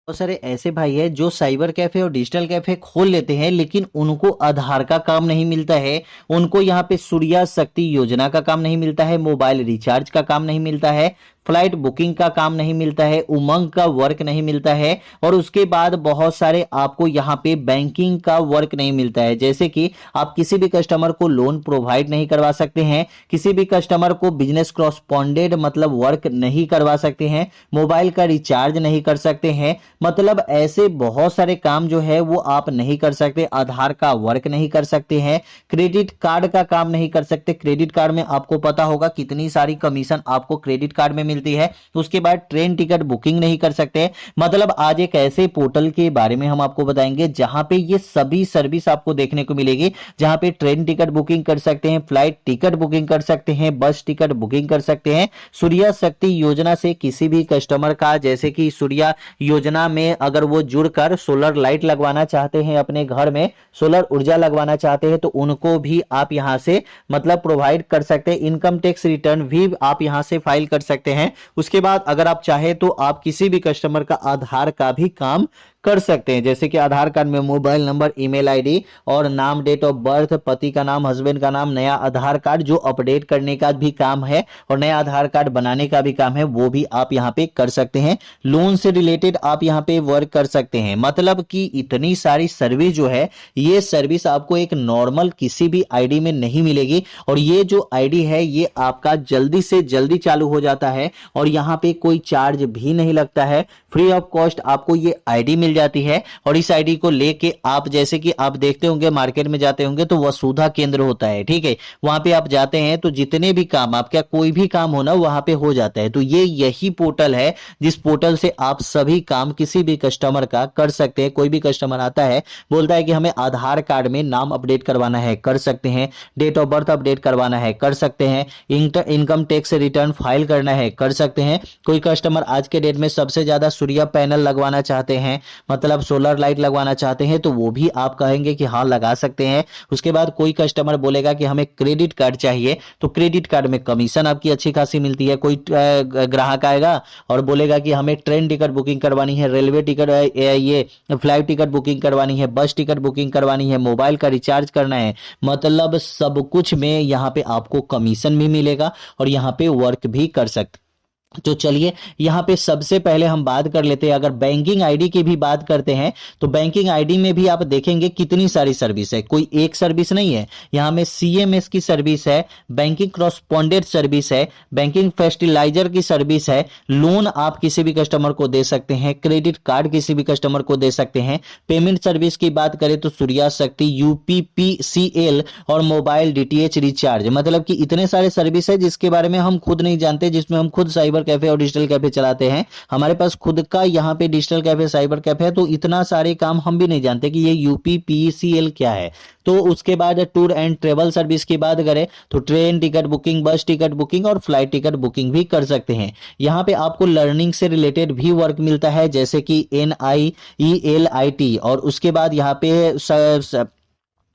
बहुत सारे ऐसे भाई है जो साइबर कैफे और डिजिटल कैफे खोल लेते हैं, लेकिन उनको आधार का काम नहीं मिलता है। उनको यहाँ पे सूर्या शक्ति योजना का काम नहीं मिलता है, मोबाइल रिचार्ज का काम नहीं मिलता है, फ्लाइट बुकिंग का काम नहीं मिलता है, उमंग का वर्क नहीं मिलता है, और उसके बाद बहुत सारे आपको यहाँ पे बैंकिंग का वर्क नहीं मिलता है। जैसे कि आप किसी भी कस्टमर को लोन प्रोवाइड नहीं करवा सकते हैं, किसी भी कस्टमर को बिजनेस क्रॉसपॉन्डेड मतलब वर्क नहीं करवा सकते हैं, मोबाइल का रिचार्ज नहीं कर सकते हैं, मतलब ऐसे बहुत सारे काम जो है वो आप नहीं कर सकते। आधार का वर्क नहीं कर सकते हैं, क्रेडिट कार्ड का काम नहीं कर सकते। क्रेडिट कार्ड में आपको पता होगा कितनी सारी कमीशन आपको क्रेडिट कार्ड में मिलती है। उसके बाद ट्रेन टिकट बुकिंग नहीं कर सकते। मतलब आज एक ऐसे पोर्टल के बारे में हम आपको बताएंगे जहां पे ये सभी सर्विस आपको देखने को मिलेगी, जहां पे ट्रेन टिकट बुकिंग कर सकते हैं, फ्लाइट टिकट बुकिंग कर सकते हैं, बस टिकट बुकिंग कर सकते हैं। सूर्या शक्ति योजना से किसी भी कस्टमर का, जैसे कि सूर्या योजना में अगर वो जुड़कर सोलर लाइट लगवाना चाहते हैं, अपने घर में सोलर ऊर्जा लगवाना चाहते हैं, तो उनको भी आप यहां से मतलब प्रोवाइड कर सकते हैं। इनकम टैक्स रिटर्न भी आप यहां से फाइल कर सकते हैं। उसके बाद अगर आप चाहे तो आप किसी भी कस्टमर का आधार का भी काम कर सकते हैं, जैसे कि आधार कार्ड में मोबाइल नंबर, ईमेल आईडी और नाम, डेट ऑफ बर्थ, पति का नाम, हस्बैंड का नाम, नया आधार कार्ड जो अपडेट करने का भी काम है और नया आधार कार्ड बनाने का भी काम है, वो भी आप यहां पे कर सकते हैं। लोन से रिलेटेड आप यहां पे वर्क कर सकते हैं। मतलब कि इतनी सारी सर्विस जो है, ये सर्विस आपको एक नॉर्मल किसी भी आईडी में नहीं मिलेगी, और ये जो आईडी है ये आपका जल्दी से जल्दी चालू हो जाता है और यहां पे कोई चार्ज भी नहीं लगता है। फ्री ऑफ कॉस्ट आपको ये आईडी मिल जाती है, और इस आईडी को लेके आप, जैसे कि आप देखते होंगे मार्केट में जाते होंगे तो वसुधा केंद्र होता है, ठीक है, वहां पे आप जाते हैं तो जितने भी काम आपका कोई भी काम हो ना वहां पे हो जाता है। तो ये यही पोर्टल है जिस पोर्टल से आप सभी काम किसी भी कस्टमर का कर सकते हैं। कोई भी कस्टमर आता है, बोलता है कि हमें आधार कार्ड में नाम अपडेट करवाना है, कर सकते हैं, डेट ऑफ बर्थ अपडेट करवाना है, कर सकते हैं, इनकम टैक्स रिटर्न फाइल करना है, कर सकते हैं। कोई कस्टमर आज के डेट में सबसे ज्यादा सूर्य पैनल लगवाना चाहते हैं, मतलब सोलर लाइट लगवाना चाहते हैं, तो वो भी आप कहेंगे कि हाँ लगा सकते हैं। उसके बाद कोई कस्टमर बोलेगा कि हमें क्रेडिट कार्ड चाहिए, तो क्रेडिट कार्ड में कमीशन आपकी अच्छी खासी मिलती है। कोई ग्राहक आएगा और बोलेगा कि हमें ट्रेन टिकट बुकिंग करवानी है, रेलवे टिकट, ये फ्लाइट टिकट बुकिंग करवानी है, बस टिकट बुकिंग करवानी है, मोबाइल का रिचार्ज करना है, मतलब सब कुछ में यहाँ पे आपको कमीशन भी मिलेगा और यहाँ पे वर्क भी कर सकते। तो चलिए यहाँ पे सबसे पहले हम बात कर लेते हैं, अगर बैंकिंग आईडी की भी बात करते हैं तो बैंकिंग आईडी में भी आप देखेंगे कितनी सारी सर्विस है, कोई एक सर्विस नहीं है। यहाँ में सीएमएस की सर्विस है, बैंकिंग क्रॉसपॉन्डेंट सर्विस है, बैंकिंग फर्टिलाइजर की सर्विस है, लोन आप किसी भी कस्टमर को दे सकते हैं, क्रेडिट कार्ड किसी भी कस्टमर को दे सकते हैं। पेमेंट सर्विस की बात करें तो सूर्या शक्ति, यूपीपीसीएल और मोबाइल डीटीएच रिचार्ज, मतलब कि इतने सारे सर्विस है जिसके बारे में हम खुद नहीं जानते, जिसमें हम खुद साइबर कैफे और डिजिटल कैफे चलाते हैं। हमारे पास खुद का यहाँ पे डिजिटल कैफे, साइबर कैफे है, तो इतना सारे काम हम भी नहीं जानते कि ये यूपीपीसीएल क्या है। तो उसके बाद टूर एंड ट्रेवल सर्विस की बात करें तो ट्रेन टिकट बुकिंग, बस टिकट बुकिंग और फ्लाइट टिकट बुकिंग भी कर सकते हैं। यहाँ पे आपको लर्निंग से रिलेटेड भी वर्क मिलता है, जैसे कि NIELIT, और उसके बाद यहाँ पे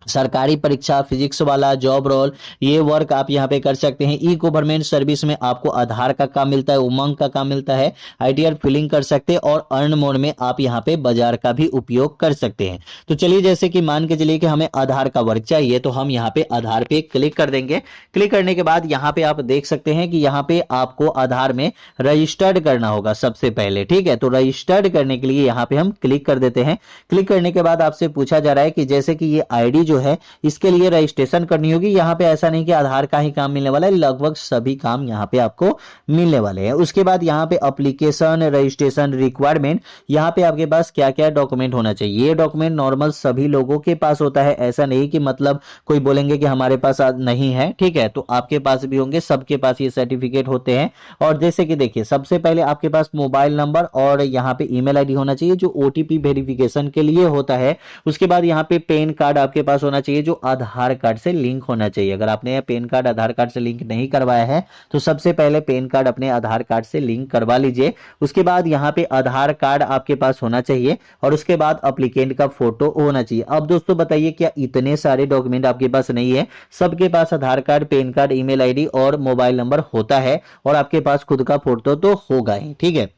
सरकारी परीक्षा, फिजिक्स वाला जॉब रोल, ये वर्क आप यहाँ पे कर सकते हैं। ई गवर्नमेंट सर्विस में आपको आधार का काम मिलता है, उमंग का काम मिलता है, आईटीआर फिलिंग कर सकते हैं, और अर्न मोड में आप यहाँ पे बाजार का भी उपयोग कर सकते हैं। तो चलिए, जैसे कि मान के चलिए कि हमें आधार का वर्क चाहिए, तो हम यहाँ पे आधार पे क्लिक कर देंगे। क्लिक करने के बाद यहाँ पे आप देख सकते हैं कि यहाँ पे आपको आधार में रजिस्टर्ड करना होगा सबसे पहले, ठीक है। तो रजिस्टर्ड करने के लिए यहाँ पे हम क्लिक कर देते हैं। क्लिक करने के बाद आपसे पूछा जा रहा है कि जैसे कि ये आईडी जो है इसके लिए रजिस्ट्रेशन करनी होगी। यहाँ पे ऐसा नहीं कि आधार का ही काम मिलने वाला है, लगभग सभी काम यहाँ पे आपको मिलने वाले हैं। उसके बाद यहाँ पे एप्लीकेशन, रजिस्ट्रेशन, रिक्वायरमेंट, यहाँ पे आपके पास क्या क्या डॉक्यूमेंट होना चाहिए। ये डॉक्यूमेंट नॉर्मल सभी लोगों के पास होता है, ऐसा नहीं कि मतलब कोई बोलेंगे कि हमारे पास नहीं है, ठीक है, तो आपके पास भी होंगे, सबके पास ये सर्टिफिकेट होते हैं। और जैसे कि देखिए, सबसे पहले आपके पास मोबाइल नंबर और यहाँ पे ईमेल आईडी होना चाहिए जो ओटीपी वेरिफिकेशन के लिए होता है। उसके बाद यहाँ पे पैन कार्ड आपके पास होना चाहिए जो आधार कार्ड से लिंक होना चाहिए। अगर आपने पैन कार्ड आधार कार्ड से लिंक नहीं करवाया है तो सबसे पहले पैन कार्ड अपने आधार कार्ड से लिंक करवा लीजिए। उसके बाद यहाँ पे आधार कार्ड आपके पास होना चाहिए और उसके बाद एप्लीकेंट का फोटो होना चाहिए। अब दोस्तों बताइए, क्या इतने सारे डॉक्यूमेंट आपके पास नहीं है? सबके पास Aadhaar card, PAN card, email ID और मोबाइल नंबर होता है, और आपके पास खुद का फोटो तो होगा ही, ठीक है।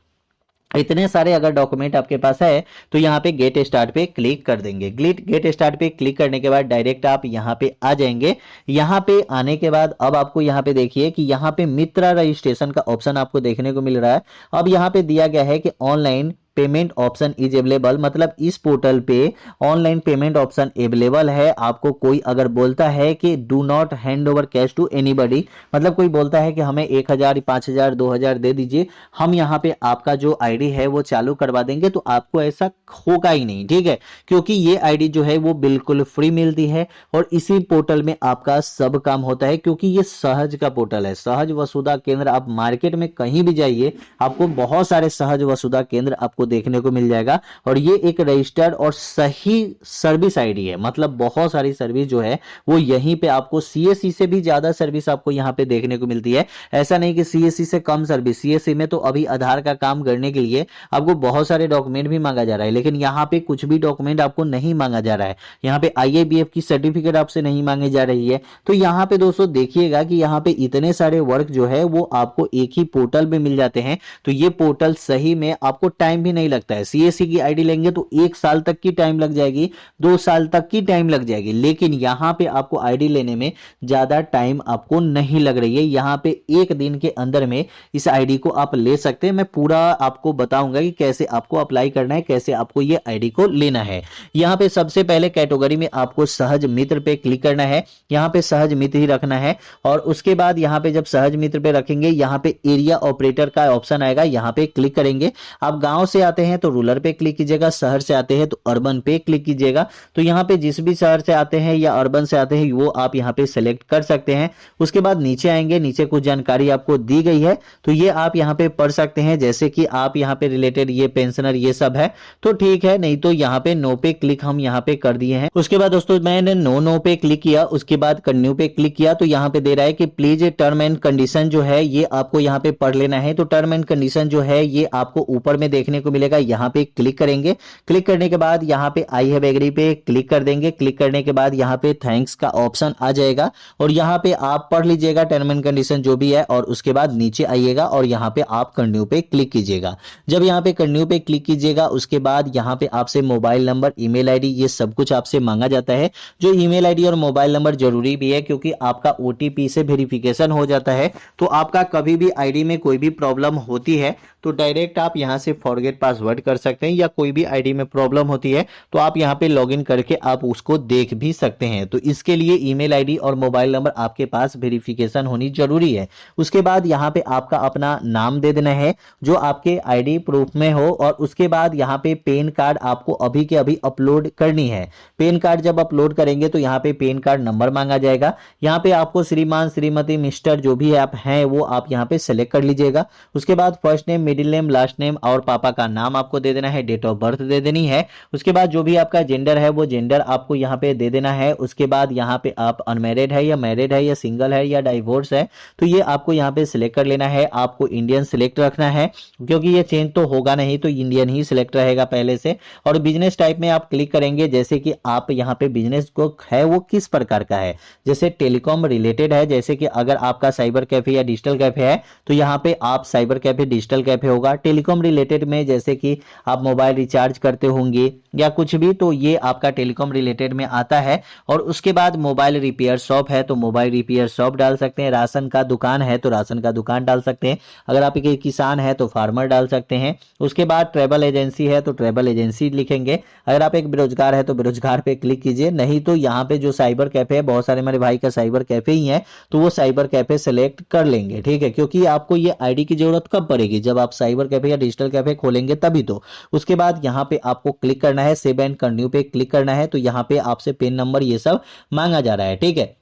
इतने सारे अगर डॉक्यूमेंट आपके पास है तो यहाँ पे गेट स्टार्ट पे क्लिक कर देंगे। गेट स्टार्ट पे क्लिक करने के बाद डायरेक्ट आप यहाँ पे आ जाएंगे। यहाँ पे आने के बाद अब आपको यहाँ पे देखिए कि यहाँ पे मित्रा रजिस्ट्रेशन का ऑप्शन आपको देखने को मिल रहा है। अब यहाँ पे दिया गया है कि online payment option is available, मतलब इस पोर्टल पे ऑनलाइन पेमेंट ऑप्शन अवेलेबल है। आपको कोई अगर बोलता है कि do not hand over cash to anybody, मतलब कोई बोलता है कि हमें 1000 5000 2000 दे दीजिए, हम यहाँ पे आपका जो आईडी है वो चालू करवा देंगे, तो आपको ऐसा होगा ही नहीं, ठीक है। क्योंकि ये आईडी जो है वो बिल्कुल फ्री मिलती है और इसी पोर्टल में आपका सब काम होता है। क्योंकि ये सहज का पोर्टल है, सहज वसुधा केंद्र। आप मार्केट में कहीं भी जाइए आपको बहुत सारे सहज वसुधा केंद्र आपको देखने को मिल जाएगा और ये एक रजिस्टर्ड और सही सर्विस आईडी है। मतलब बहुत सारी सर्विस जो है वो यहीं पे आपको सीएससी से भी ज्यादा सर्विस आपको यहाँ पे देखने को मिलती है। ऐसा नहीं कि सीएससी से कम सर्विस। सीएससी में तो अभी आधार का काम करने के लिए आपको बहुत सारे डॉक्यूमेंट भी मांगा जा रहा है, लेकिन यहाँ पे कुछ भी डॉक्यूमेंट आपको नहीं मांगा जा रहा है। यहाँ पे आईएबीएफ की सर्टिफिकेट आपसे नहीं मांगी जा रही है। तो यहाँ पे दोस्तों देखिएगा कि यहाँ पे इतने सारे वर्क जो है वो आपको एक ही पोर्टल में मिल जाते हैं। तो ये पोर्टल सही में आपको टाइम भी नहीं लगता है। सीएससी की आईडी लेंगे तो 1 साल तक की टाइम लग जाएगी, 2 साल तक की टाइम लग जाएगी, लेकिन यहां पे आपको आईडी लेने में ज्यादा टाइम आपको नहीं लग रही है। यहां पे 1 दिन के अंदर में इस आईडी को आप ले सकते हैं। मैं पूरा आपको बताऊंगा कि कैसे आपको अप्लाई करना है, कैसे आपको ये आईडी को लेना है। यहां पे सबसे पहले कैटेगरी में आपको सहज मित्र पे क्लिक करना है। यहां पे सहज मित्र ही रखना है और उसके बाद यहां पे जब सहज मित्र पे रखेंगे यहां पे एरिया ऑपरेटर का ऑप्शन आएगा, यहां पे क्लिक करेंगे। आप गांव से आते हैं तो रूरल पे क्लिक कीजिएगा, शहर से आते हैं तो अर्बन पे क्लिक कीजिएगा। तो यहाँ पे जिस भी शहर से आते हैं या अर्बन से आते हैं वो आप यहाँ पे सेलेक्ट कर सकते हैं। उसके बाद नीचे आएंगे, नीचे कुछ जानकारी आपको दी गई है तो ये आप यहाँ पे पढ़ सकते हैं। जैसे कि आप यहाँ पे रिलेटेड ये पेंशनर ये सब है तो ठीक है, नहीं तो यहाँ पे नो पे क्लिक हम यहाँ पे कर दिए हैं। उसके बाद दोस्तों मैंने नो पे क्लिक किया, उसके बाद कंटिन्यू पे क्लिक किया तो यहाँ पे दे रहा है कि प्लीज टर्म एंड कंडीशन जो है ये आपको यहाँ पे पढ़ लेना है। तो टर्म एंड कंडीशन जो है ये आपको ऊपर में देखने को मिलेगा, यहाँ पे क्लिक करेंगे। क्लिक करने के बाद यहाँ पे आई हैव एग्री पे क्लिक कर देंगे। क्लिक करने के बाद यहाँ पे थैंक्स का ऑप्शन आ जाएगा और यहाँ पे आप पढ़ लीजिएगा टर्म एंड कंडीशन जो भी है और उसके बाद नीचे आइएगा और यहाँ पे आप कंटिन्यू पे क्लिक कीजिएगा। जब यहाँ पे कंटिन्यू पे क्लिक कीजिएगा उसके बाद यहाँ पे आपसे मोबाइल नंबर ईमेल आईडी ये सब कुछ आपसे मांगा जाता है। जो ईमेल आईडी और मोबाइल नंबर जरूरी भी है क्योंकि आपका ओटीपी से वेरिफिकेशन हो जाता है। तो आपका कभी भी आईडी में कोई भी प्रॉब्लम होती है तो डायरेक्ट आप यहाँ से फॉरगेट पासवर्ड कर सकते हैं, या कोई भी आईडी में प्रॉब्लम होती है तो आप यहाँ पे लॉगिन करके आप उसको देख भी सकते हैं। तो इसके लिए ईमेल आईडी और मोबाइल नंबर आपके पास वेरिफिकेशन होनी जरूरी है। उसके बाद यहाँ पे आपका अपना नाम दे देना है जो आपके आईडी प्रूफ में हो और उसके बाद यहाँ पे पैन कार्ड आपको अभी के अभी अपलोड करनी है। पैन कार्ड जब अपलोड करेंगे तो यहाँ पे पैन कार्ड नंबर मांगा जाएगा। यहाँ पे आपको श्रीमान श्रीमती मिस्टर जो भी आप हैं वो आप यहाँ पे सेलेक्ट कर लीजिएगा। उसके बाद first name middle name last name और पापा का नाम आपको दे देना है, डेट ऑफ बर्थ दे देनी है। उसके बाद जो भी आपका जेंडर है वो जेंडर आपको यहाँ पे दे देना है। उसके बाद यहाँ पे आप अनमैरिड है या मैरिड है या सिंगल है या डाइवोर्स है तो ये आपको यहाँ पे सिलेक्ट कर लेना है। आपको इंडियन सिलेक्ट रखना है क्योंकि ये चेंज तो होगा नहीं, तो इंडियन ही सिलेक्ट रहेगा पहले से। और बिजनेस टाइप में आप क्लिक करेंगे, जैसे कि आप यहाँ पे बिजनेस को है वो किस प्रकार का है, जैसे टेलीकॉम रिलेटेड है, जैसे कि अगर आपका साइबर कैफे या डिजिटल कैफे है तो यहाँ पे आप साइबर कैफे डिजिटल कैफे होगा। टेलीकॉम रिलेटेड में जैसे कि आप मोबाइल रिचार्ज करते होंगे या कुछ भी तो ये आपका टेलीकॉम रिलेटेड में आता है। और उसके बाद मोबाइल रिपेयर शॉप है तो मोबाइल रिपेयर शॉप डाल सकते हैं। राशन का दुकान है तो राशन का दुकान डाल सकते हैं। अगर आप एक किसान है तो फार्मर डाल सकते हैं। उसके बाद ट्रैवल एजेंसी है तो ट्रैवल एजेंसी लिखेंगे। अगर आप एक बेरोजगार है तो बेरोजगार पे क्लिक कीजिए। नहीं तो यहाँ पे जो साइबर कैफे है, बहुत सारे मेरे भाई का साइबर कैफे ही है तो वो साइबर कैफे सेलेक्ट कर लेंगे, ठीक है। क्योंकि आपको ये आईडी की जरूरत कब पड़ेगी, जब आप साइबर कैफे या डिजिटल कैफे खोलेंगे तभी तो। उसके बाद यहाँ पे आपको क्लिक करना है, सेव एंड कंटिन्यू पे क्लिक करना है। तो यहाँ पे आपसे पिन नंबर ये सब मांगा जा रहा है, ठीक है।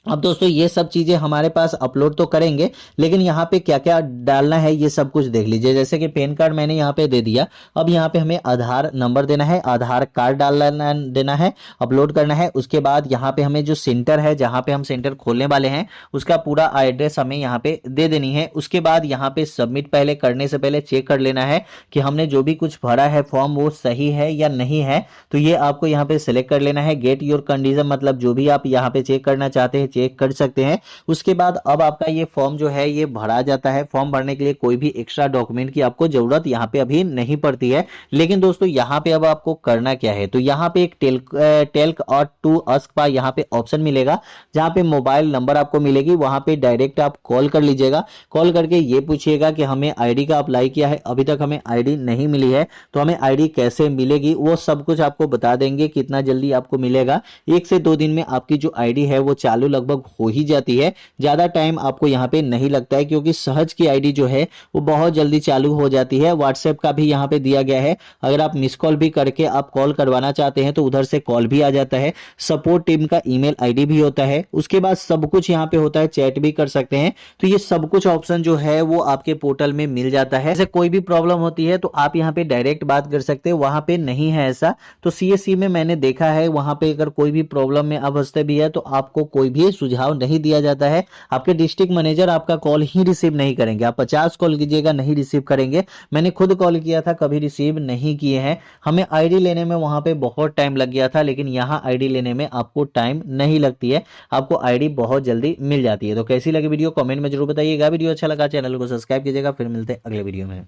अब दोस्तों ये सब चीजें हमारे पास अपलोड तो करेंगे, लेकिन यहाँ पे क्या क्या डालना है ये सब कुछ देख लीजिए। जैसे कि पैन कार्ड मैंने यहाँ पे दे दिया, अब यहाँ पे हमें आधार नंबर देना है, आधार कार्ड डालना देना है, अपलोड करना है। उसके बाद यहाँ पे हमें जो सेंटर है जहाँ पे हम सेंटर खोलने वाले हैं उसका पूरा एड्रेस हमें यहाँ पे दे देनी है। उसके बाद यहाँ पे सबमिट पहले करने से पहले चेक कर लेना है कि हमने जो भी कुछ भरा है फॉर्म वो सही है या नहीं है, तो ये आपको यहाँ पे सिलेक्ट कर लेना है। गेट योर कंडीशन, मतलब जो भी आप यहाँ पे चेक करना चाहते हैं चेक कर सकते हैं। उसके बाद अब आपका ये फॉर्म जो है ये भरा जाता है। फॉर्म भरने के लिए कोई भी एक्स्ट्रा डॉक्यूमेंट की आपको जरूरत यहाँ पे अभी नहीं पड़ती है। लेकिन दोस्तों यहाँ पे अब आपको करना क्या है, तो यहाँ पे एक टेल्क और टू अस्क का यहाँ पे ऑप्शन मिलेगा, जहाँ पे मोबाइल नंबर आपको मिलेगी, वहां पे डायरेक्ट आप कॉल कर लीजिएगा। कॉल करके ये पूछिएगा कि हमें आईडी का अप्लाई किया है, अभी तक हमें आईडी नहीं मिली है, तो हमें आईडी कैसे मिलेगी वो सब कुछ आपको बता देंगे कितना जल्दी आपको मिलेगा। 1 से 2 दिन में आपकी जो आईडी है वो चालू लगभग हो ही जाती है। ज्यादा टाइम आपको यहाँ पे नहीं लगता है, क्योंकि सहज की आईडी जो है वो बहुत जल्दी चालू हो जाती है। व्हाट्सएप का भी यहाँ पे दिया गया है, अगर आप मिस कॉल भी करके आप कॉल करवाना चाहते हैं तो उधर से कॉल भी आ जाता है। सपोर्ट टीम का ईमेल आईडी भी होता है। उसके बाद सब कुछ यहाँ पे होता है, चैट भी कर सकते हैं। तो ये सब कुछ ऑप्शन जो है वो आपके पोर्टल में मिल जाता है। जैसे कोई भी प्रॉब्लम होती है तो आप यहाँ पे डायरेक्ट बात कर सकते हैं, वहां पे नहीं है ऐसा। तो सीएससी में मैंने देखा है, वहां पे अगर कोई भी प्रॉब्लम में आप फंसते भी है तो आपको कोई भी सुझाव नहीं दिया जाता है। आपके डिस्ट्रिक्ट मैनेजर आपका कॉल ही रिसीव नहीं करेंगे। आप 50 कॉल कीजिएगा, नहीं रिसीव करेंगे। मैंने खुद कॉल किया था, कभी रिसीव नहीं किए हैं। हमें आईडी लेने में वहां पे बहुत टाइम लग गया था, लेकिन यहाँ आईडी लेने में आपको टाइम नहीं लगती है, आपको आईडी बहुत जल्दी मिल जाती है। तो कैसी लगी वीडियो कमेंट में जरूर बताइएगा। वीडियो अच्छा लगा चैनल को सब्सक्राइब कीजिएगा। फिर मिलते हैं अगले वीडियो में।